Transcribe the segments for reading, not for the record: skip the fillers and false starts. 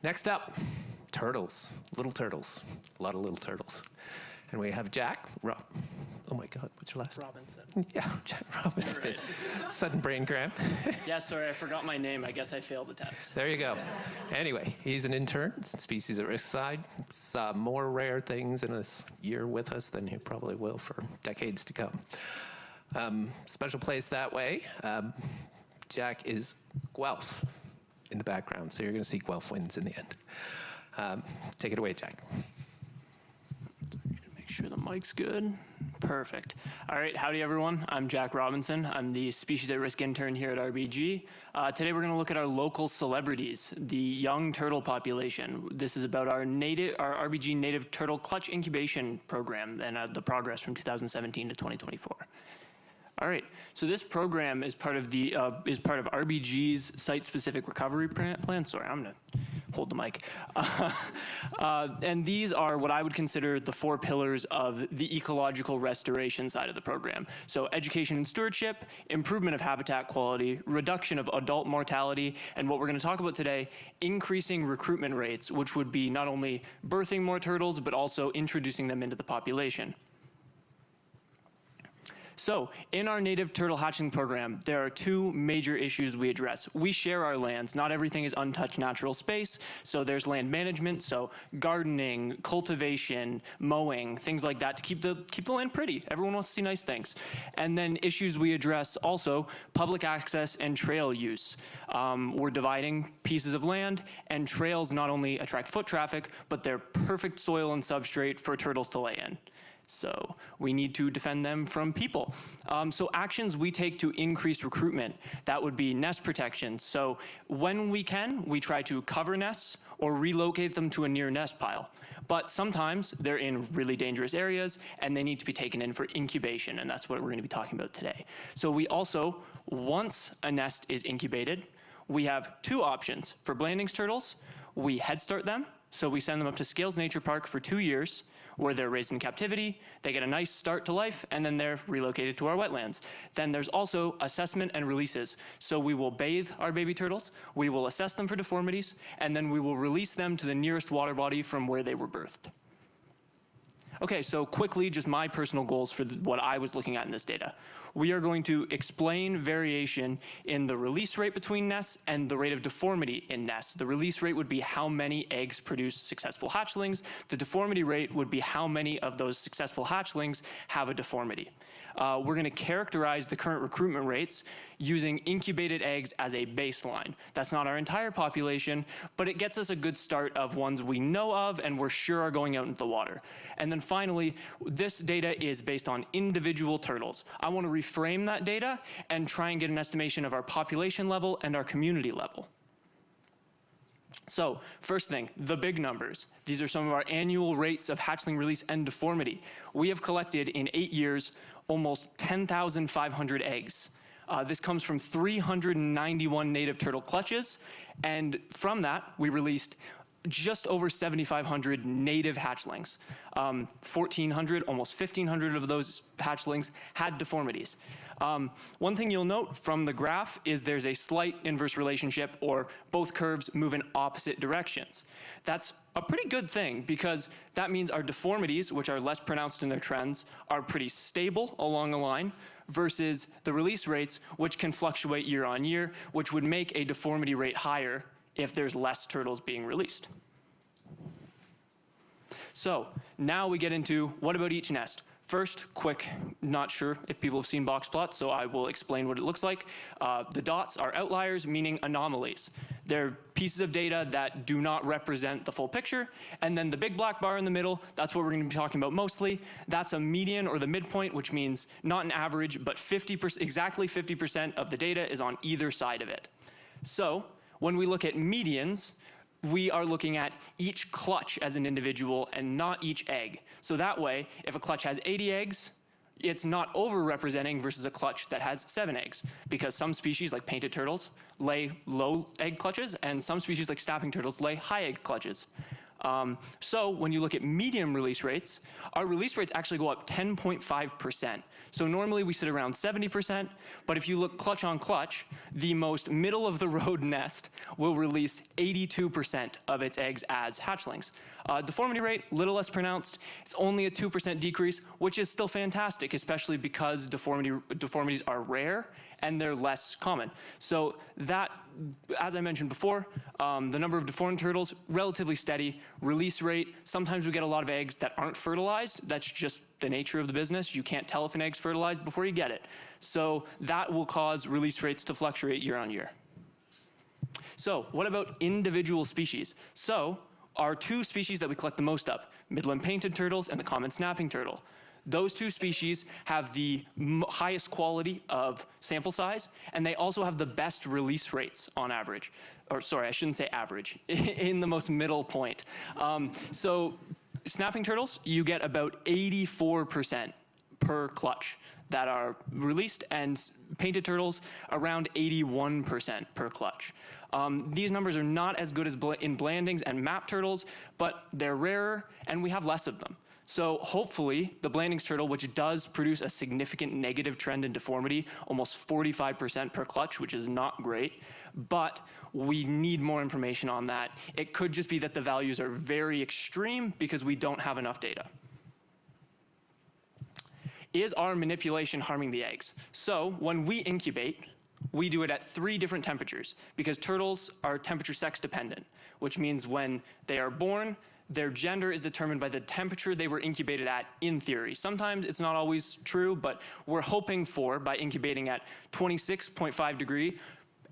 Next up, turtles, little turtles, a lot of little turtles. And we have Jack, oh my God, what's your last name? Robinson. Yeah, Jack Robinson. Right. Sudden brain cramp. Yeah, sorry, I forgot my name. I guess I failed the test. There you go. Anyway, he's an intern. It's species at risk side. It's more rare things in his year with us than he probably will for decades to come. Special place that way. Jack is Guelph in the background, so you're going to see Guelph wins in the end. Take it away, Jack. Make sure the mic's good. Perfect. All right, howdy everyone. I'm Jack Robinson. I'm the Species at Risk intern here at RBG. Today we're going to look at our local celebrities, the young turtle population. This is about our RBG native turtle clutch incubation program and the progress from 2017 to 2024. All right, so this program is part of RBG's site-specific recovery plan. Sorry, I'm gonna hold the mic. And these are what I would consider the 4 pillars of the ecological restoration side of the program. So education and stewardship, improvement of habitat quality, reduction of adult mortality, and what we're gonna talk about today, increasing recruitment rates, which would be not only birthing more turtles, but also introducing them into the population. So, in our native turtle hatchling program, there are 2 major issues we address. We share our lands. Not everything is untouched natural space, so there's land management, so gardening, cultivation, mowing, things like that to keep the land pretty. Everyone wants to see nice things. And then issues we address also, public access and trail use. We're dividing pieces of land, and trails not only attract foot traffic, but they're perfect soil and substrate for turtles to lay in. So we need to defend them from people. So actions we take to increase recruitment, that would be nest protection. So when we can, we try to cover nests or relocate them to a near nest pile. But sometimes they're in really dangerous areas and they need to be taken in for incubation, and that's what we're going to be talking about today. So we also, once a nest is incubated, we have 2 options. For Blandings turtles, we head start them. So we send them up to Scales Nature Park for 2 years, where they're raised in captivity, they get a nice start to life, and then they're relocated to our wetlands. Then there's also assessment and releases. So we will bathe our baby turtles, we will assess them for deformities, and then we will release them to the nearest water body from where they were birthed. Okay, so quickly, just my personal goals for what I was looking at in this data. We are going to explain variation in the release rate between nests and the rate of deformity in nests. The release rate would be how many eggs produce successful hatchlings. The deformity rate would be how many of those successful hatchlings have a deformity. We're going to characterize the current recruitment rates using incubated eggs as a baseline. That's not our entire population, but it gets us a good start of ones we know of and we're sure are going out into the water. And then finally, this data is based on individual turtles. I want to reframe that data and try and get an estimation of our population level and our community level. So, first thing, the big numbers. These are some of our annual rates of hatchling release and deformity. We have collected in 8 years almost 10,500 eggs. This comes from 391 native turtle clutches, and from that, we released just over 7,500 native hatchlings. 1,400, almost 1,500 of those hatchlings had deformities. One thing you'll note from the graph is there's a slight inverse relationship, or both curves move in opposite directions. That's a pretty good thing because that means our deformities, which are less pronounced in their trends, are pretty stable along the line versus the release rates, which can fluctuate year on year, which would make a deformity rate higher if there's less turtles being released. So now we get into what about each nest? First, quick, not sure if people have seen box plots, so I will explain what it looks like. The dots are outliers, meaning anomalies. They're pieces of data that do not represent the full picture. And then the big black bar in the middle, that's what we're going to be talking about mostly. That's a median or the midpoint, which means not an average, but 50%, exactly 50% of the data is on either side of it. So when we look at medians, we are looking at each clutch as an individual and not each egg. So that way, if a clutch has 80 eggs, it's not overrepresenting versus a clutch that has 7 eggs, because some species like painted turtles lay low egg clutches and some species like snapping turtles lay high egg clutches. So when you look at medium release rates, our release rates actually go up 10.5%. So normally we sit around 70%, but if you look clutch on clutch, the most middle of the road nest will release 82% of its eggs as hatchlings. Deformity rate, little less pronounced. It's only a 2% decrease, which is still fantastic, especially because deformities are rare and they're less common. So that, as I mentioned before, the number of deformed turtles, relatively steady. Release rate, sometimes we get a lot of eggs that aren't fertilized. That's just the nature of the business. You can't tell if an egg's fertilized before you get it. So that will cause release rates to fluctuate year on year. So what about individual species? So our two species that we collect the most of, Midland painted turtles and the common snapping turtle. Those two species have the highest quality of sample size, and they also have the best release rates on average. Or sorry, I shouldn't say average, in the most middle point. So snapping turtles, you get about 84% per clutch that are released, and painted turtles around 81% per clutch. These numbers are not as good as in blandings and map turtles, but they're rarer and we have less of them. So hopefully the blandings turtle, which does produce a significant negative trend in deformity, almost 45% per clutch, which is not great, but we need more information on that. It could just be that the values are very extreme because we don't have enough data. Is our manipulation harming the eggs? So when we incubate, we do it at 3 different temperatures because turtles are temperature sex dependent, which means when they are born, their gender is determined by the temperature they were incubated at in theory. Sometimes it's not always true, but we're hoping for, by incubating at 26.5 degrees,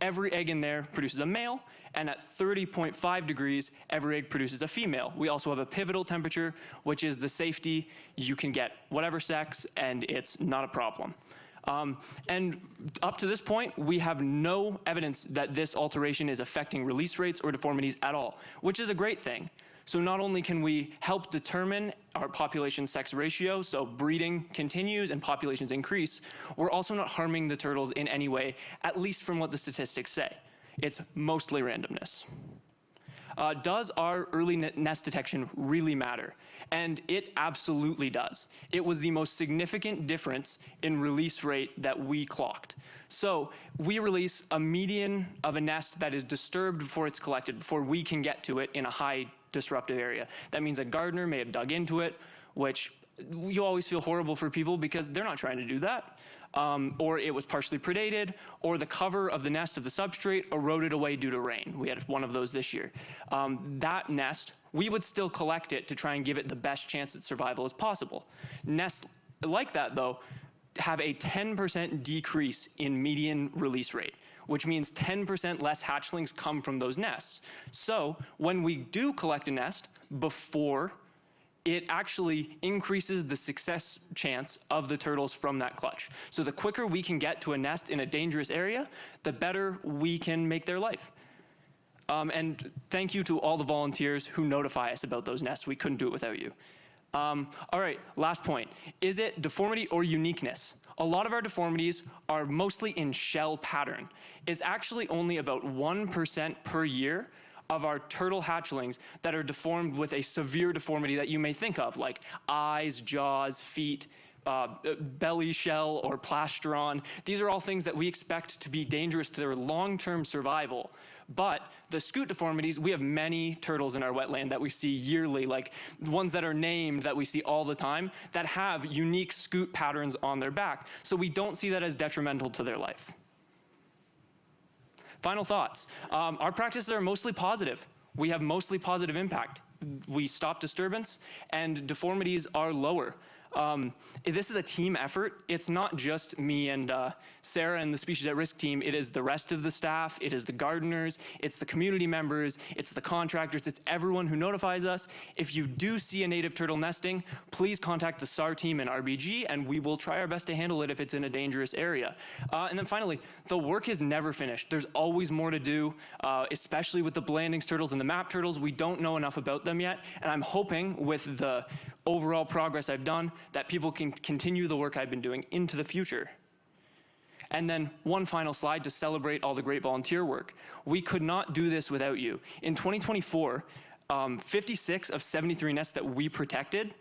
every egg in there produces a male, and at 30.5 degrees, every egg produces a female. We also have a pivotal temperature, which is the safety. You can get whatever sex, and it's not a problem. And up to this point, we have no evidence that this alteration is affecting release rates or deformities at all, which is a great thing. So not only can we help determine our population sex ratio, so breeding continues and populations increase, we're also not harming the turtles in any way, at least from what the statistics say. It's mostly randomness. Does our early nest detection really matter? And it absolutely does. It was the most significant difference in release rate that we clocked. So we release a median of a nest that is disturbed before it's collected, before we can get to it in a high disruptive area. That means a gardener may have dug into it, which you always feel horrible for people because they're not trying to do that. Or it was partially predated, or the cover of the nest of the substrate eroded away due to rain. We had one of those this year. That nest, we would still collect it to try and give it the best chance at survival as possible. Nests like that, though, have a 10% decrease in median release rate, which means 10% less hatchlings come from those nests. So when we do collect a nest before, it actually increases the success chance of the turtles from that clutch. So the quicker we can get to a nest in a dangerous area, the better we can make their life. And thank you to all the volunteers who notify us about those nests. We couldn't do it without you. All right, last point. Is it deformity or uniqueness? A lot of our deformities are mostly in shell pattern. It's actually only about 1% per year of our turtle hatchlings that are deformed with a severe deformity that you may think of, like eyes, jaws, feet, belly shell, or plastron. These are all things that we expect to be dangerous to their long-term survival. But the scoot deformities, we have many turtles in our wetland that we see yearly, like ones that are named that we see all the time, that have unique scoot patterns on their back. So we don't see that as detrimental to their life. Final thoughts. Our practices are mostly positive. We have mostly positive impact. We stop disturbance, and deformities are lower. This is a team effort. It's not just me and Sarah and the Species at Risk team. It is the rest of the staff. It is the gardeners. It's the community members. It's the contractors. It's everyone who notifies us. If you do see a native turtle nesting, please contact the SAR team and RBG, and we will try our best to handle it if it's in a dangerous area. And then finally, the work is never finished. There's always more to do, especially with the blandings turtles and the map turtles. We don't know enough about them yet, and I'm hoping with the overall progress I've done that people can continue the work I've been doing into the future. And then one final slide to celebrate all the great volunteer work. We could not do this without you. In 2024, 56 of 73 nests that we protected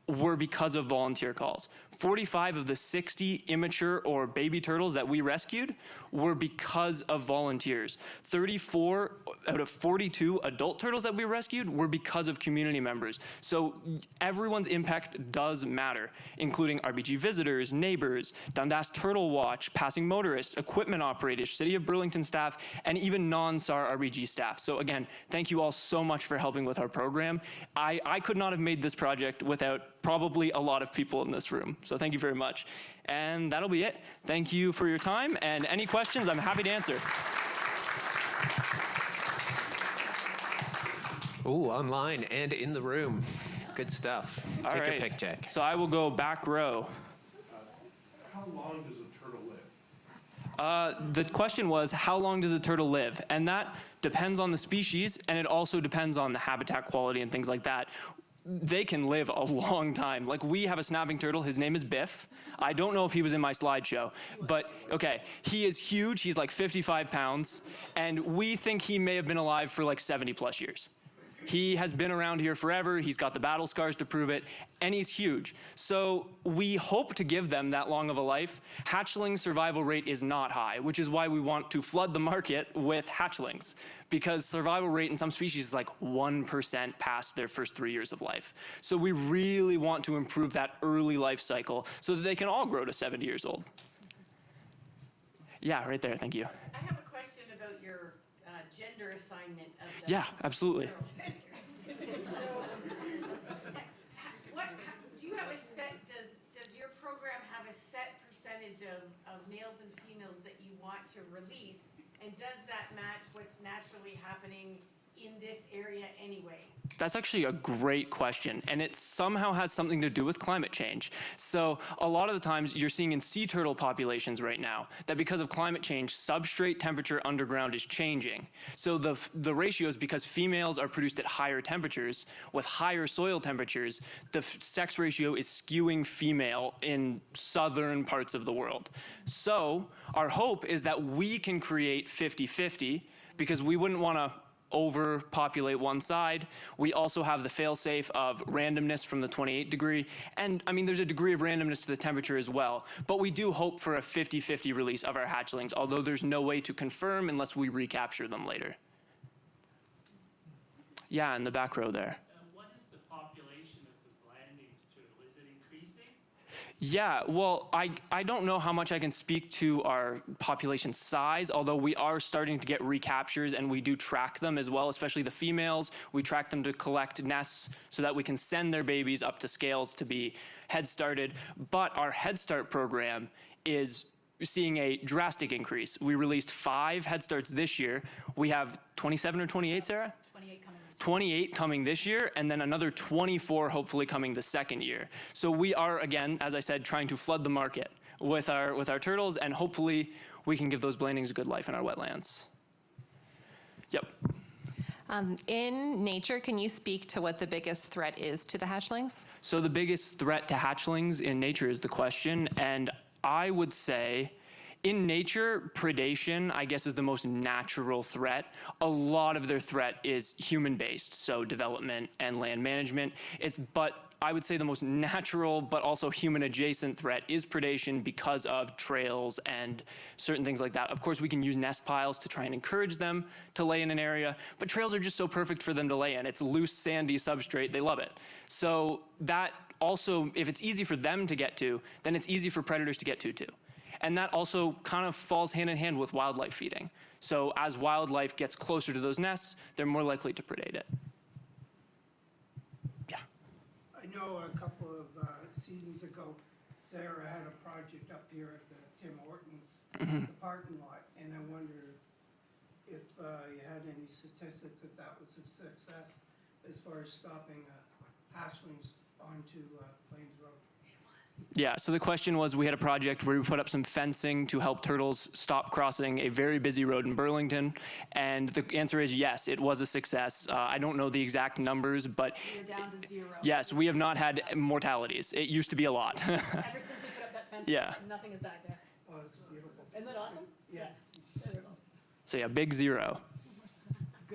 were because of volunteer calls. 45 of the 60 immature or baby turtles that we rescued were because of volunteers. 34 out of 42 adult turtles that we rescued were because of community members. So everyone's impact does matter, including RBG visitors, neighbors, Dundas Turtle Watch, passing motorists, equipment operators, City of Burlington staff, and even non-SAR RBG staff. So again, thank you all so much for helping with our program. I could not have made this project without probably a lot of people in this room. So thank you very much. And that'll be it. Thank you for your time, and any questions, I'm happy to answer. Ooh, online and in the room. Good stuff. All Take right. your pick, Jack. So I will go back row. How long does a turtle live? The question was, how long does a turtle live? And that depends on the species, and it also depends on the habitat quality and things like that. They can live a long time. Like, we have a snapping turtle, his name is Biff. I don't know if he was in my slideshow, but okay, he is huge, he's like 55 pounds, and we think he may have been alive for like 70 plus years. He has been around here forever, he's got the battle scars to prove it, and he's huge. So we hope to give them that long of a life. Hatchling survival rate is not high, which is why we want to flood the market with hatchlings, because survival rate in some species is like 1% past their first 3 years of life. So we really want to improve that early life cycle so that they can all grow to 70 years old. Yeah, right there, thank you. I have a question about your gender assignment of the. Yeah, absolutely. So, do you have a set, does your program have a set percentage of males and females that you want to release? And does that match what's naturally happening in this area anyway? That's actually a great question, and it somehow has something to do with climate change. So a lot of the times you're seeing in sea turtle populations right now that because of climate change, substrate temperature underground is changing. So the ratio is because females are produced at higher temperatures with higher soil temperatures, the sex ratio is skewing female in southern parts of the world. So our hope is that we can create 50-50 because we wouldn't want to overpopulate one side. We also have the fail-safe of randomness from the 28 degree. And I mean, there's a degree of randomness to the temperature as well. But we do hope for a 50-50 release of our hatchlings, although there's no way to confirm unless we recapture them later. Yeah, in the back row there. What is the population of the blanding turtle? Is it increasing? Yeah, well, I don't know how much I can speak to our population size, although we are starting to get recaptures and we do track them as well, especially the females. We track them to collect nests so that we can send their babies up to scales to be head started. But our Head Start program is seeing a drastic increase. We released 5 Head Starts this year. We have 27 or 28, Sarah? 28 coming this year, and then another 24 hopefully coming the second year. So we are, again, as I said, trying to flood the market with our turtles, and hopefully we can give those blandings a good life in our wetlands. Yep. In nature, can you speak to what the biggest threat is to the hatchlings? So the biggest threat to hatchlings in nature is the question, and I would say in nature, predation, I guess, is the most natural threat. A lot of their threat is human-based, so development and land management. But I would say the most natural but also human-adjacent threat is predation because of trails and certain things like that. Of course, we can use nest piles to try and encourage them to lay in an area, but trails are just so perfect for them to lay in. It's loose, sandy substrate. They love it. So that also, if it's easy for them to get to, then it's easy for predators to get to, too. And that also kind of falls hand in hand with wildlife feeding. So as wildlife gets closer to those nests, they're more likely to predate it. Yeah. I know a couple of seasons ago, Sarah had a project up here at the Tim Hortons the parking lot, and I wondered if you had any statistics that that was a success as far as stopping hatchlings onto Plains Road. Yeah, so the question was, we had a project where we put up some fencing to help turtles stop crossing a very busy road in Burlington, and the answer is yes, it was a success. I don't know the exact numbers, but You're down to 0. yes, we have not had mortalities. It used to be a lot. Ever since we put up that fence, Yeah. nothing has died there. Oh, that's beautiful. Isn't that awesome? Yeah. There we go. So yeah, big 0.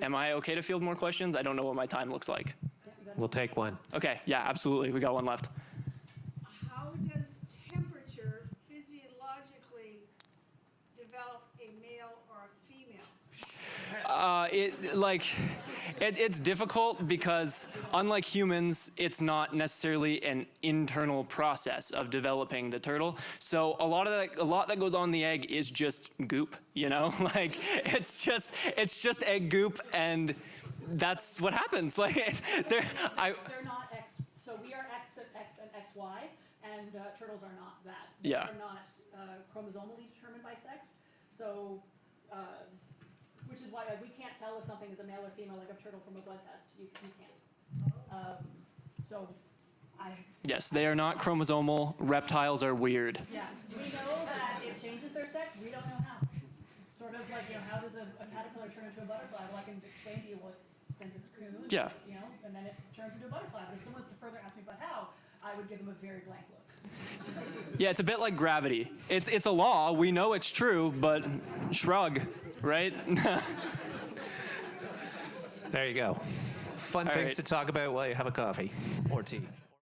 Am I okay to field more questions? I don't know what my time looks like. We'll take one. Okay, yeah, absolutely. We got one left. How does temperature physiologically develop a male or a female? It's difficult because, unlike humans, it's not necessarily an internal process of developing the turtle. So a lot that goes on in the egg is just goop. You know, like it's just egg goop, and that's what happens. Like They're not X, so we are X and XY, and turtles are not that. Yeah. They're not chromosomally determined by sex, so, which is why we can't tell if something is a male or female, like a turtle from a blood test. You can't. So, Yes, they are not chromosomal. Reptiles are weird. yeah, we know that it changes their sex, we don't know how. Sort of like, how does a caterpillar turn into a butterfly? Well, I can explain to you what spins its cocoon. Yeah. And then it turns into a butterfly. But if someone was to further ask me about how, I would give them a very blank look. Yeah, it's a bit like gravity. It's a law. We know it's true, but shrug, right? There you go. Fun All things right. to talk about while you have a coffee or tea.